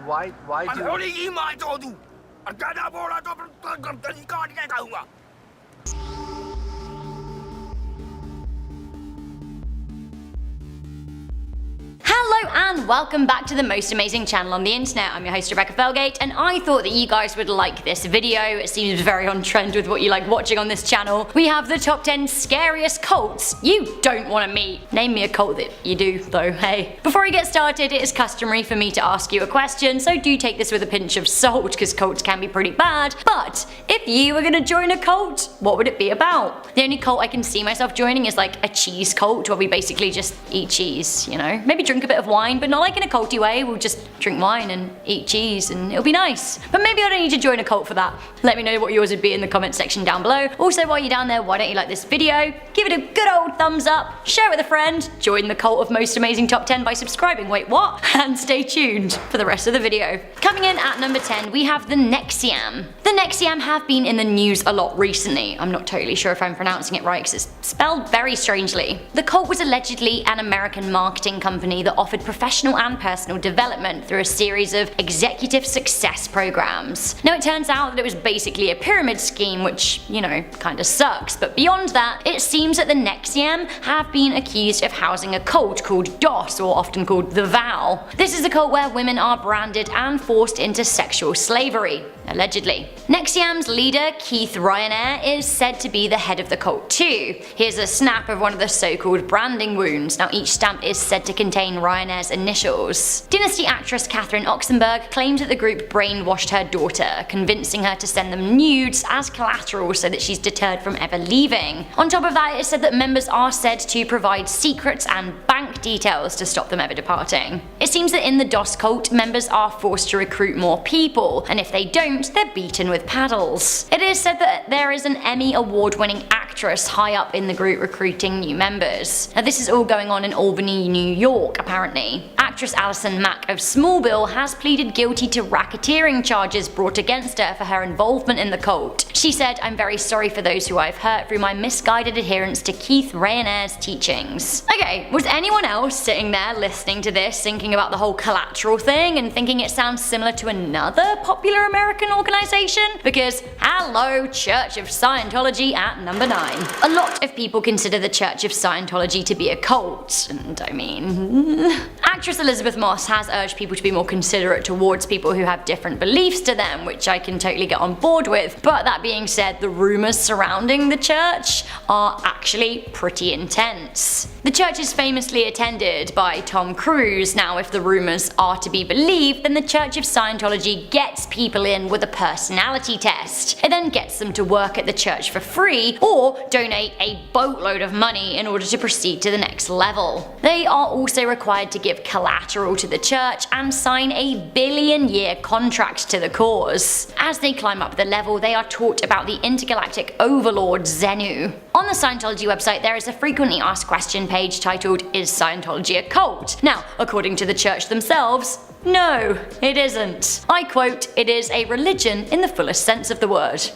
Why do? Hello and welcome back to the most amazing channel on the internet. I'm your host Rebecca Felgate, and I thought that you guys would like this video. It seems very on trend with what you like watching on this channel. We have the top 10 scariest cults you don't want to meet. Name me a cult that you do though, hey. Before we get started, it is customary for me to ask you a question, so do take this with a pinch of salt because cults can be pretty bad. But if you were gonna join a cult, what would it be about? The only cult I can see myself joining is like a cheese cult where we basically just eat cheese, you know? Maybe drink a bit of wine, but not like in a culty way. We'll just drink wine and eat cheese and it'll be nice. But maybe I don't need to join a cult for that. Let me know what yours would be in the comment section down below. Also, while you're down there, why don't you like this video? Give it a good old thumbs up, share it with a friend, join the cult of most amazing top 10 by subscribing, wait what? And stay tuned for the rest of the video. Coming in at number 10, we have the Nexiam. The Nexiam have been in the news a lot recently. I'm not totally sure if I'm pronouncing it right because it's spelled very strangely. The cult was allegedly an American marketing company that offered professional and personal development through a series of executive success programs. Now it turns out that it was basically a pyramid scheme, which, you know, kinda sucks, but beyond that, it seems that the Nexiam have been accused of housing a cult called DOS, or often called the Vow. This is a cult where women are branded and forced into sexual slavery, allegedly. Nexiam's leader, Keith Ryanair, is said to be the head of the cult too. Here's a snap of one of the so-called branding wounds. Now each stamp is said to contain Ryanair's initials. Dynasty actress Catherine Oxenberg claims that the group brainwashed her daughter, convincing her to send them nudes as collateral so that she's deterred from ever leaving. On top of that, it's said that members are said to provide secrets and bank details to stop them ever departing. It seems that in the DOS cult, members are forced to recruit more people, and if they don't, they're beaten with paddles. It is said that there is an Emmy award-winning actress high up in the group recruiting new members. Now this is all going on in Albany, New York, apparently. Actress Alison Mack of Smallville has pleaded guilty to racketeering charges brought against her for her involvement in the cult. She said, "I'm very sorry for those who I've hurt through my misguided adherence to Keith Ryanair's teachings." Okay, was anyone else sitting there listening to this thinking about the whole collateral thing and thinking it sounds similar to another popular American organization? Because hello, Church of Scientology at number 9. A lot of people consider the Church of Scientology to be a cult, and I mean... Actress Elizabeth Moss has urged people to be more considerate towards people who have different beliefs to them, which I can totally get on board with, but that being said, the rumours surrounding the church are actually pretty intense. The church is famously attended by Tom Cruise. Now if the rumours are to be believed, then the Church of Scientology gets people in with a personality test. It then gets them to work at the church for free or donate a boatload of money in order to proceed to the next level. They are also required to give collateral to the church and sign a billion-year contract to the cause. As they climb up the level, they are taught about the intergalactic overlord Xenu. On the Scientology website, there is a frequently asked question page titled, "Is Scientology a cult?" Now, according to the church themselves, no, it isn't. I quote, "It is a religion in the fullest sense of the word."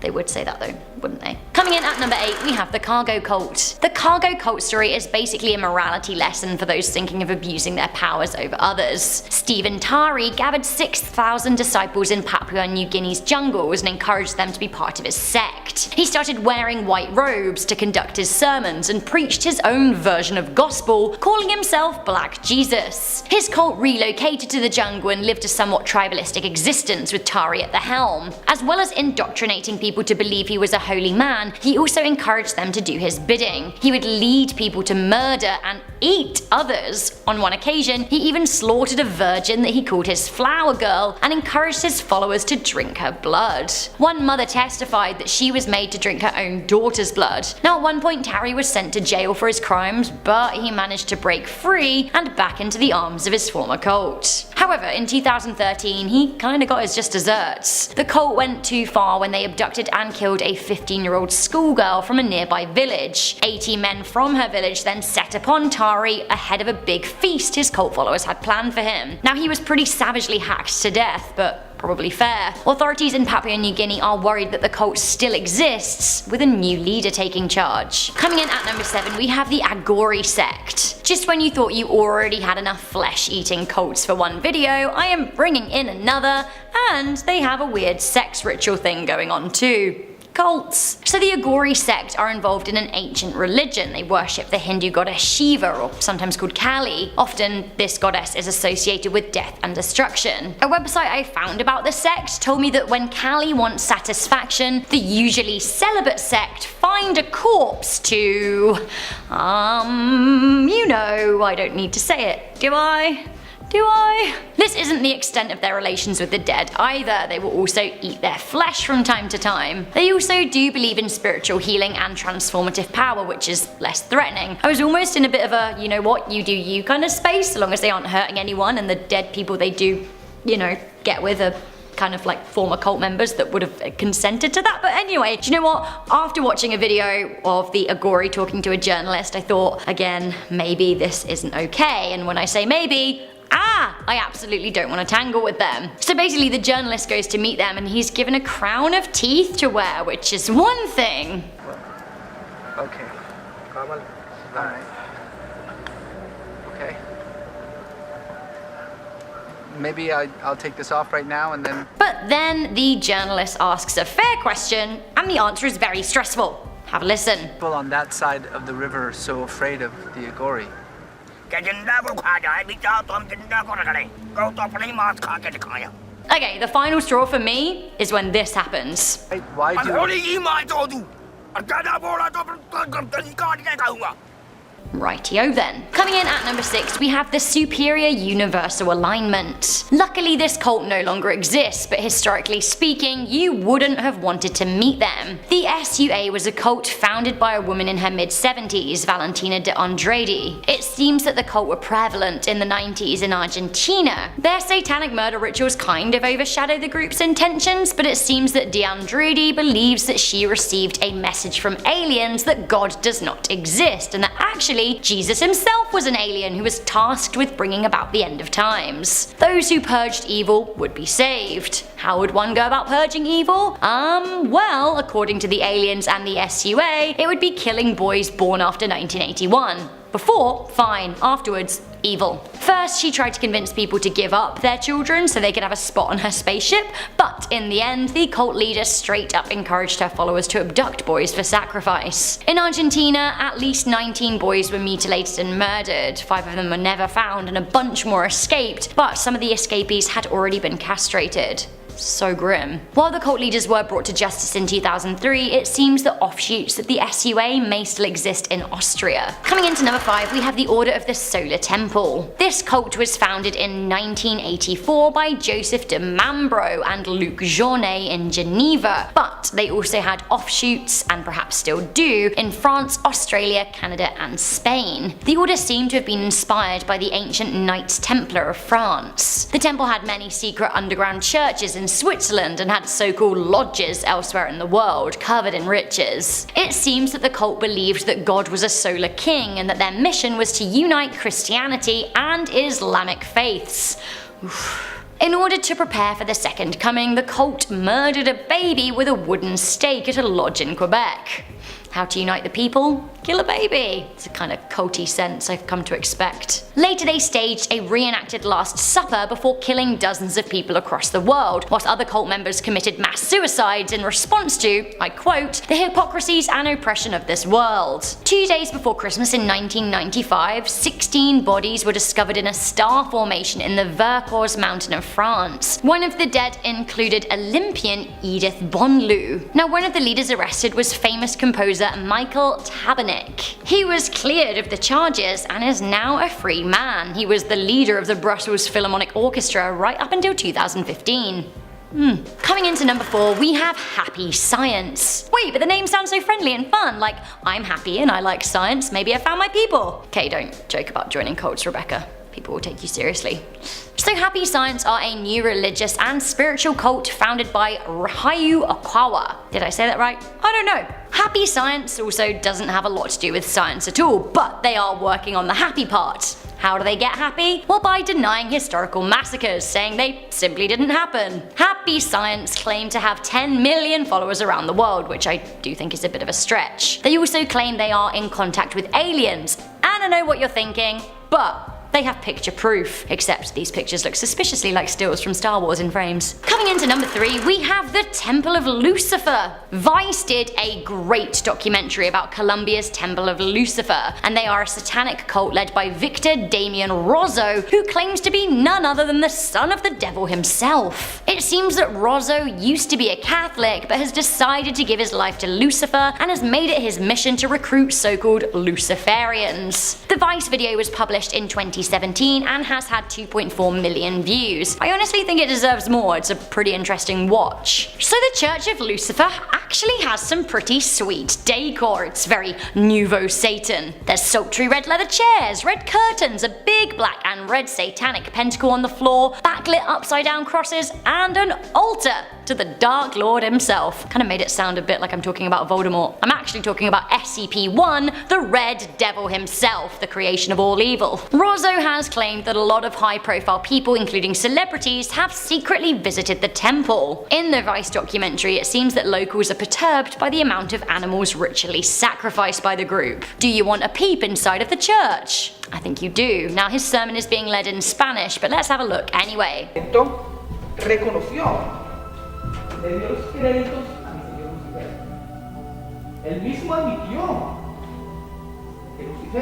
They would say that though, wouldn't they? Coming in at number 8, we have the cargo cult. The cargo cult story is basically a morality lesson for those thinking of abusing their powers over others. Stephen Tari gathered 6,000 disciples in Papua New Guinea's jungles and encouraged them to be part of his sect. He started wearing white robes to conduct his sermons and preached his own version of gospel, calling himself Black Jesus. His cult relocated to the jungle and lived a somewhat tribalistic existence with Tari at the helm. As well as indoctrinating people to believe he was a holy man, he also encouraged them to do his bidding. He would lead people to murder and eat others. On one occasion, he even slaughtered a virgin that he called his flower girl and encouraged his followers to drink her blood. One mother testified that she was made to drink her own daughter's blood. Now at one point, Tari was sent to jail for his crimes, but he managed to break free and back into the arms of his former cult. However, in 2013, he kinda got his just desserts. The cult went too far when they abducted and killed a 15-year-old schoolgirl from a nearby village. 80 men from her village then set upon Tari ahead of a big feast his cult followers had planned for him. Now he was pretty savagely hacked to death, but probably fair. Authorities in Papua New Guinea are worried that the cult still exists, with a new leader taking charge. Coming in at number 7, we have the Agori sect. Just when you thought you already had enough flesh-eating cults for one video, I am bringing in another, and they have a weird sex ritual thing going on too. Cults. So the Agori sect are involved in an ancient religion. They worship the Hindu goddess Shiva, or sometimes called Kali. Often this goddess is associated with death and destruction. A website I found about the sect told me that when Kali wants satisfaction, the usually celibate sect find a corpse to, you know, I don't need to say it, do I? This isn't the extent of their relations with the dead either. They will also eat their flesh from time to time. They also do believe in spiritual healing and transformative power, which is less threatening. I was almost in a bit of a, you know what, you do you kind of space, so long as they aren't hurting anyone, and the dead people they do, you know, get with are kind of like former cult members that would have consented to that. But anyway, do you know what? After watching a video of the Agori talking to a journalist, I thought, again, maybe this isn't okay. And when I say maybe, I absolutely don't want to tangle with them. So basically the journalist goes to meet them and he's given a crown of teeth to wear, which is one thing. Okay. Alright. Okay. Maybe I'll take this off right now and then... But then the journalist asks a fair question and the answer is very stressful. Have a listen. People on that side of the river are so afraid of the Agori. Okay, the final straw for me is when this happens. Why do... Rightio then. Coming in at number 6, we have the Superior Universal Alignment. Luckily this cult no longer exists, but historically speaking, you wouldn't have wanted to meet them. The SUA was a cult founded by a woman in her mid-70s, Valentina de Andrade. It seems that the cult were prevalent in the 90s in Argentina. Their satanic murder rituals kind of overshadow the group's intentions, but it seems that de Andrade believes that she received a message from aliens that God does not exist, and that actually Jesus himself was an alien who was tasked with bringing about the end of times. Those who purged evil would be saved. How would one go about purging evil? Well, according to the aliens and the SUA, it would be killing boys born after 1981. Before, fine. Afterwards, evil. First, she tried to convince people to give up their children so they could have a spot on her spaceship, but in the end, the cult leader straight up encouraged her followers to abduct boys for sacrifice. In Argentina, at least 19 boys were mutilated and murdered. 5 of them were never found and a bunch more escaped, but some of the escapees had already been castrated. So grim. While the cult leaders were brought to justice in 2003, it seems that offshoots of the SUA may still exist in Austria. Coming into number 5, we have the Order of the Solar Temple. This cult was founded in 1984 by Joseph de Mambro and Luc Journet in Geneva, but they also had offshoots, and perhaps still do, in France, Australia, Canada, and Spain. The order seemed to have been inspired by the ancient Knights Templar of France. The temple had many secret underground churches in Switzerland and had so-called lodges elsewhere in the world, covered in riches. It seems that the cult believed that God was a solar king and that their mission was to unite Christianity and Islamic faiths. In order to prepare for the second coming, the cult murdered a baby with a wooden stake at a lodge in Quebec. How to unite the people? Kill a baby. It's a kind of culty sense I've come to expect. Later they staged a reenacted Last Supper before killing dozens of people across the world, whilst other cult members committed mass suicides in response to, I quote, the hypocrisies and oppression of this world. 2 days before Christmas in 1995, 16 bodies were discovered in a star formation in the Vercors mountain of France. One of the dead included Olympian Edith Bonlieu. Now one of the leaders arrested was famous composer Michael Tabernick. He was cleared of the charges and is now a free man. He was the leader of the Brussels Philharmonic Orchestra right up until 2015. Coming into number 4, we have Happy Science. Wait, but the name sounds so friendly and fun, like I'm happy and I like science, maybe I found my people. Okay, don't joke about joining cults, Rebecca. People will take you seriously. So Happy Science are a new religious and spiritual cult founded by Rhayu Okawa. Did I say that right? I don't know. Happy Science also doesn't have a lot to do with science at all, but they are working on the happy part. How do they get happy? Well, by denying historical massacres, saying they simply didn't happen. Happy Science claim to have 10 million followers around the world, which I do think is a bit of a stretch. They also claim they are in contact with aliens. And I know what you're thinking, but they have picture proof, except these pictures look suspiciously like stills from Star Wars in frames. Coming into number 3, we have the Temple of Lucifer. Vice did a great documentary about Colombia's Temple of Lucifer, and they are a satanic cult led by Victor Damian Rozzo, who claims to be none other than the son of the devil himself. It seems that Rozzo used to be a Catholic, but has decided to give his life to Lucifer and has made it his mission to recruit so-called Luciferians. The Vice video was published in 2017 and has had 2.4 million views. I honestly think it deserves more, it's a pretty interesting watch. So the Church of Lucifer actually has some pretty sweet decor. It's very nouveau Satan. There's sultry red leather chairs, red curtains, a big black and red satanic pentacle on the floor, backlit upside down crosses, and an altar to the Dark Lord himself. Kinda made it sound a bit like I'm talking about Voldemort. I'm actually talking about SCP-1, the Red Devil himself, the creation of all evil. Rozzo has claimed that a lot of high-profile people, including celebrities, have secretly visited the temple. In the Vice documentary, it seems that locals are perturbed by the amount of animals ritually sacrificed by the group. Do you want a peep inside of the church? I think you do. Now his sermon is being led in Spanish, but let's have a look anyway. Reconoció, le dio los créditos a mi señor Lucifer. Él mismo admitió.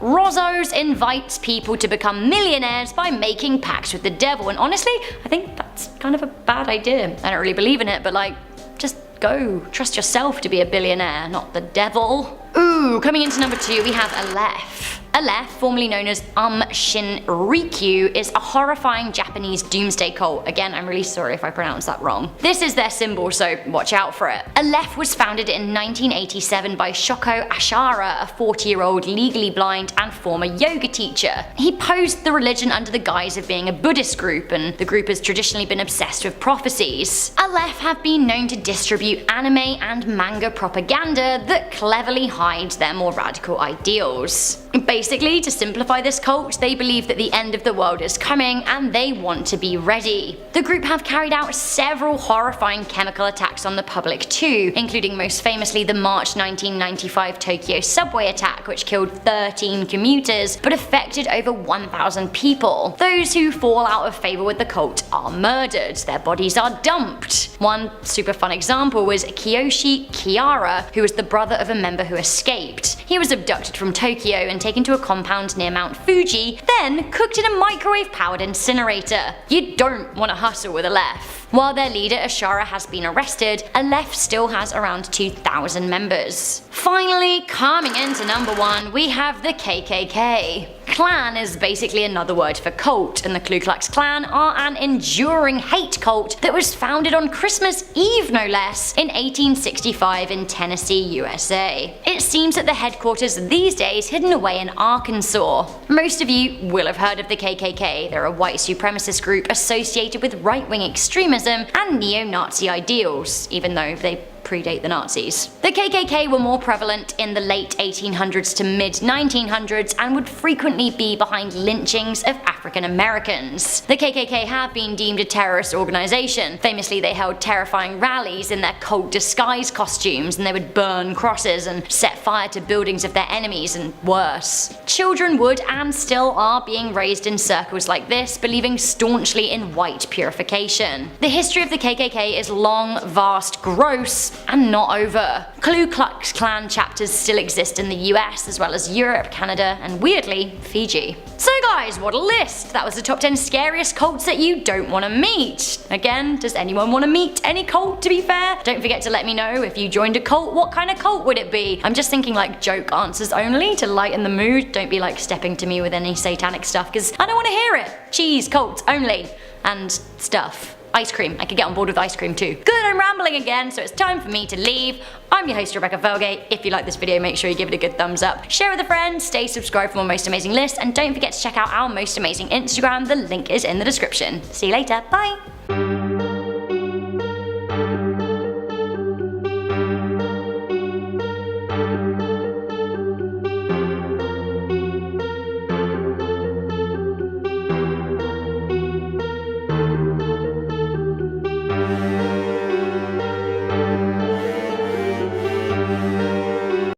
Rozzo's invites people to become millionaires by making pacts with the devil, and honestly, I think that's kind of a bad idea. I don't really believe in it, but like, just go. Trust yourself to be a billionaire, not the devil. Ooh, coming into number 2, we have Aleph. Aleph, formerly known as Shinrikyo, is a horrifying Japanese doomsday cult. Again, I'm really sorry if I pronounced that wrong. This is their symbol, so watch out for it. Aleph was founded in 1987 by Shoko Ashara, a 40-year-old legally blind and former yoga teacher. He posed the religion under the guise of being a Buddhist group, and the group has traditionally been obsessed with prophecies. Aleph have been known to distribute anime and manga propaganda that cleverly hides their more radical ideals. Basically, to simplify this cult, they believe that the end of the world is coming and they want to be ready. The group have carried out several horrifying chemical attacks on the public too, including most famously the March 1995 Tokyo subway attack, which killed 13 commuters but affected over 1,000 people. Those who fall out of favor with the cult are murdered, their bodies are dumped. One super fun example was Kiyoshi Kiara, who was the brother of a member who escaped. He was abducted from Tokyo and taken to a compound near Mount Fuji, then cooked in a microwave-powered incinerator. You don't want to hustle with Aleph. While their leader Ashara has been arrested, Aleph still has around 2,000 members. Finally, coming into number 1, we have the KKK. Klan is basically another word for cult, and the Ku Klux Klan are an enduring hate cult that was founded on Christmas Eve no less in 1865 in Tennessee, USA. It seems that the headquarters these days hidden away in Arkansas. Most of you will have heard of the KKK. They're a white supremacist group associated with right-wing extremism and neo-Nazi ideals, even though they predate the Nazis. The KKK were more prevalent in the late 1800s to mid 1900s and would frequently be behind lynchings of African Americans. The KKK have been deemed a terrorist organization. Famously, they held terrifying rallies in their cult disguise costumes, and they would burn crosses and set fire to buildings of their enemies, and worse. Children would and still are being raised in circles like this, believing staunchly in white purification. The history of the KKK is long, vast, gross, and not over. Ku Klux Klan chapters still exist in the US as well as Europe, Canada, and weirdly, Fiji. So guys, what a list! That was the top 10 scariest cults that you don't want to meet. Again, does anyone want to meet any cult, to be fair? Don't forget to let me know if you joined a cult, what kind of cult would it be? I'm just thinking like joke answers only to lighten the mood. Don't be like stepping to me with any satanic stuff, because I don't want to hear it. Cheese, cults only, and stuff. Ice cream. I could get on board with ice cream too. Good, I'm rambling again, so it's time for me to leave. I'm your host, Rebecca Felgate. If you like this video, make sure you give it a good thumbs up. Share with a friend, stay subscribed for more Most Amazing lists, and don't forget to check out our Most Amazing Instagram. The link is in the description. See you later. Bye!